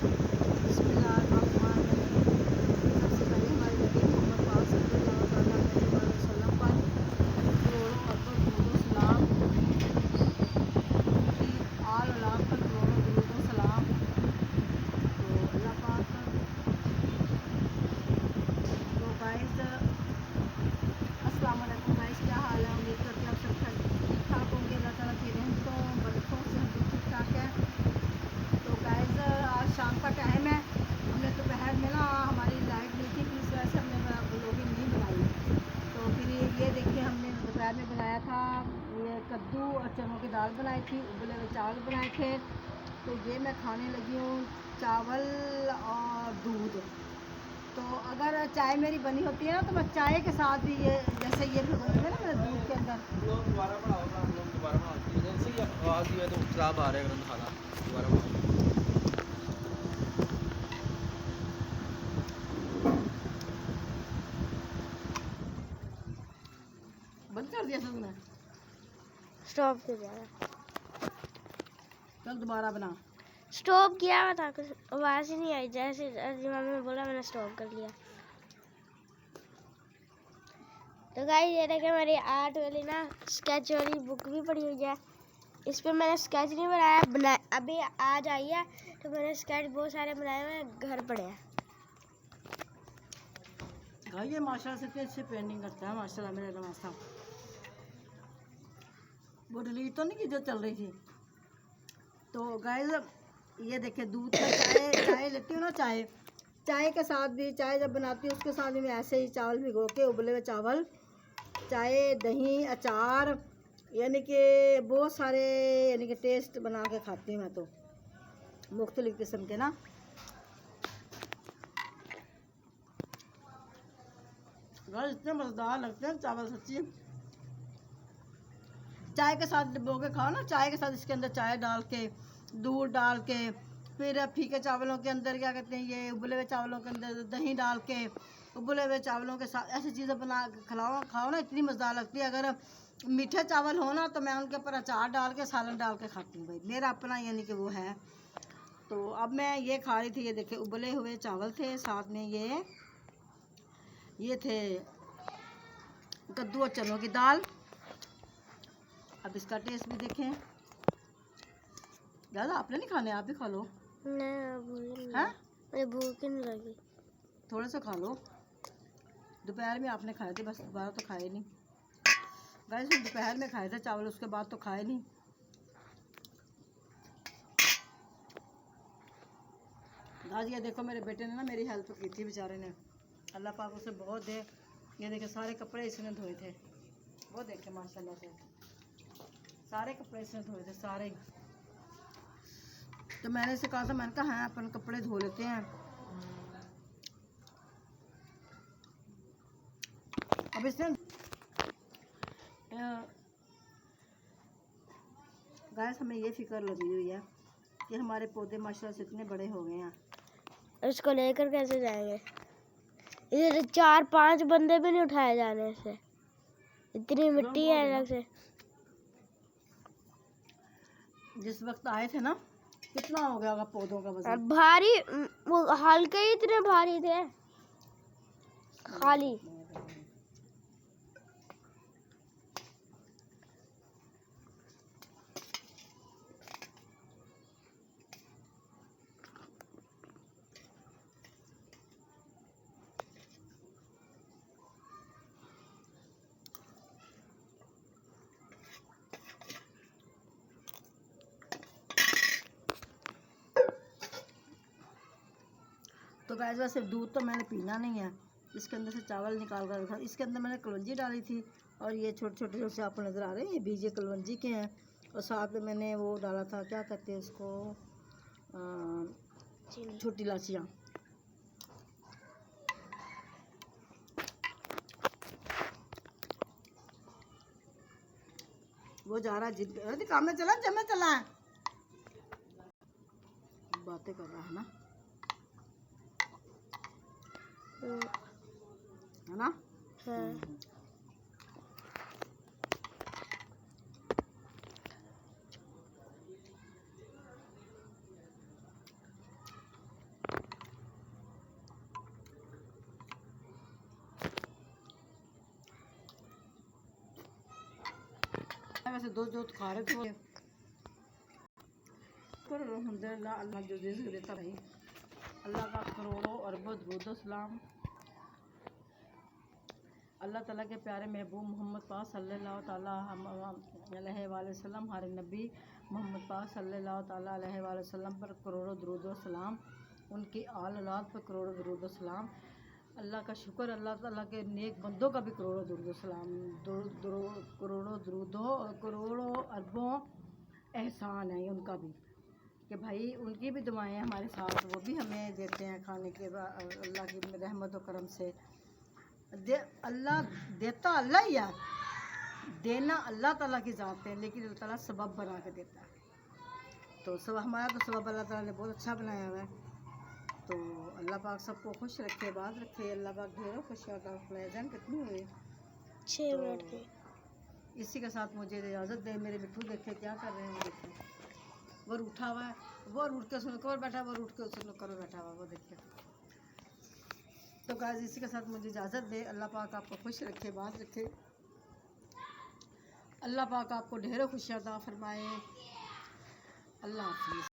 बिस्मिल्लाहिर्रहमानिर्रहीम। सबसे पहले हमारे नबी मोहम्मद पाक सल्लल्लाहु अलैहि वसल्लम पर करोड़ों अरबों दुरूद सलाम की आल औलाद पर करोड़ों दुरूद सलाम। तो अल्लाह पाक तो गाइस अस्सलाम वालेकुम गाइस, क्या हाल है? उम्मीद करती हूँ आप सब ठीक ठाक होंगे। अल्लाह ताला की रहमतों बरकतों से हम भी ठीक ठाक हैं। तो गाइस आज शाम का टाइम है। हमने दोपहर में ना हमारी लाइट नहीं थी, फिर इस वजह से हमने व्लॉगिंग नहीं बनाई। तो फिर ये देखिए हमने दोपहर में बनाया था, ये कद्दू और चनों की दाल बनाई थी, उबले हुए चावल बनाए थे। तो ये मैं खाने लगी हूँ चावल और दूध। तो अगर चाय मेरी बनी होती है ना तो मैं चाय के साथ भी ये जैसे ये भिगोई है ना मेरे दूध के अंदर। दोबारा बनाओ ना, हम लोग दोबारा बनाते हैं। जैसे ही आवाज़ ही है तो खराब आ रहा है खाना। दोबारा बनाओ। बंद कर दिया तुमने? स्टॉप कर दिया था। चल दोबारा बना। स्टॉप किया हुआ था, कुछ आवाज़ ही नहीं आई। जैसे मम्मी ने बोला मैंने स्टॉप कर लिया। तो गाइस ये देखिए मेरी आर्ट वाली ना स्केच वाली बुक भी पड़ी हुई है। इस पर मैंने स्केच नहीं बनाया, अभी आज आई है तो मैंने स्केच बहुत सारे बनाए हुए हैं, घर पड़े हैं। भाई ये माशाल्लाह से इतनी अच्छी पेंटिंग करता है, माशाल्लाह मेरे नवासा। वो डिलीट तो नहीं की जो चल रही थी। तो गाइस ये देखिए दूध का चाय लेती हूँ ना, चाय के साथ भी, चाय जब बनाती हूँ उसके साथ भी मैं ऐसे ही चावल भिगो के, उबले हुए चावल, चाय, दही, अचार, यानी कि बहुत सारे यानी कि टेस्ट बना के खाती हूँ मैं तो, मुख्तलिफ किस्म के ना। गाइस इतने मज़ेदार लगते हैं चावल, सच्ची। चाय के साथ डुबो के खाओ ना, चाय के साथ इसके अंदर चाय डाल के, दूध डाल के, फिर फीके चावलों के अंदर क्या कहते हैं, ये उबले हुए चावलों के अंदर दही डाल के, उबले हुए चावलों के साथ ऐसी चीज़ें बना के खाओ ना, इतनी मज़ेदार लगती है। अगर मीठे चावल हो ना तो मैं उनके ऊपर अचार डाल के, सालन डाल के खाती हूँ। भाई मेरा अपना यानी कि वो है। तो अब मैं ये खा रही थी, ये देखिए उबले हुए चावल थे, साथ में ये थे कद्दू और चनों की दाल। अब इसका टेस्ट भी देखें। ज़्यादा आपने नहीं खाने, आप भी खा लो। नहीं, मुझे भूख ही नहीं लगी। थोड़े से खा लो, दोपहर में आपने खाए थे, बस दोबारा तो खाए नहीं। गाइस हम दोपहर में खाए थे चावल, उसके बाद तो खाए नहीं। आज ये देखो मेरे बेटे ने ना मेरी हेल्प की थी बेचारे ने, अल्लाह पाक उसे बहुत दे। ये देखे सारे कपड़े इसने धोए थे, वो देखे माशाल्लाह से सारे कपड़े इसने धोए थे सारे। तो मैंने इसे कहा था, मैंने कहा हाँ अपन कपड़े धो लेते हैं। अब इसने गाइस हमें ये फिक्र लगी हुई है कि हमारे पौधे माशाल्लाह से इतने बड़े हो गए हैं। इसको लेकर कैसे जाएंगे? इधर 4-5 बंदे भी नहीं उठाए जाने से, इतनी मिट्टी है अलग से। जिस वक्त आए थे ना कितना हो गया होगा पौधों का वजन? भारी, वो हल्के ही इतने भारी थे खाली। तो गाइस वैसे दूध तो मैंने पीना नहीं है, इसके अंदर से चावल निकाल कर रखा। इसके अंदर मैंने कलवंजी डाली थी, और ये छोटे छोटे जो से आपको नज़र आ रहे हैं ये बीजे कलवंजी के हैं। और साथ में मैंने वो डाला था, क्या कहते हैं उसको, छोटी इलाचियाँ। वो जा रहा है जिद, अरे काम में चला, जब में चला है, बातें कर रहा है ना। हाँ। दो जो खारत हो पर अल्हम्दुलिल्लाह अल्लाह जो रिज़्क़ देता है अल्लाह का करोड़ों अरबों दुरूद व सलाम अल्लाह ताला के प्यारे महबूब मोहम्मद पाक सल्लल्लाहु ताला अलैहि वसल्लम हमारे नबी मोहम्मद पाक सल्लल्लाहु ताला अलैहि वसल्लम पर करोड़ों दुरूद व सलाम, उनकी आल औलाद पर करोड़ों दुरूद व सलाम। अल्लाह का शुक्र, अल्लाह ताला के नेक बंदों का भी करोड़ों दुरूद व सलाम, करोड़ों दुरूदों और करोड़ों अरबों एहसान है उनका भी कि भाई उनकी भी दुआएं हमारे साथ, वो भी हमें देते हैं खाने के बाद अल्लाह की रहमत व करम से। अल्लाह देता अल्लाह ही है, देना अल्लाह ताला की ज़ात है, लेकिन अल्लाह ताला सबब बना के देता है। तो सब हमारा तो सबब अल्लाह ताला ने बहुत अच्छा बनाया हुआ है। तो अल्लाह पाक सबको खुश रखे, बात रखे, अल्लाह पाक ढेरों खुशियाँ का फैज़ान कितनी हुई 6 मिनट के। इसी के साथ मुझे इजाज़त दे। मेरे बिट्टू देखे क्या कर रहे हैं, वो देखे वो उठा हुआ है, वो उठ के उसने कवर बैठा, वो उठ के उसने कवर बैठा हुआ, वो देखिए। तो गाइस इसी के साथ मुझे इजाज़त दे। अल्लाह पाक आपको खुश रखे, बात रखे, अल्लाह पाक आपको ढेरों खुशियाँ अता फरमाए। अल्लाह हाफ़िज़।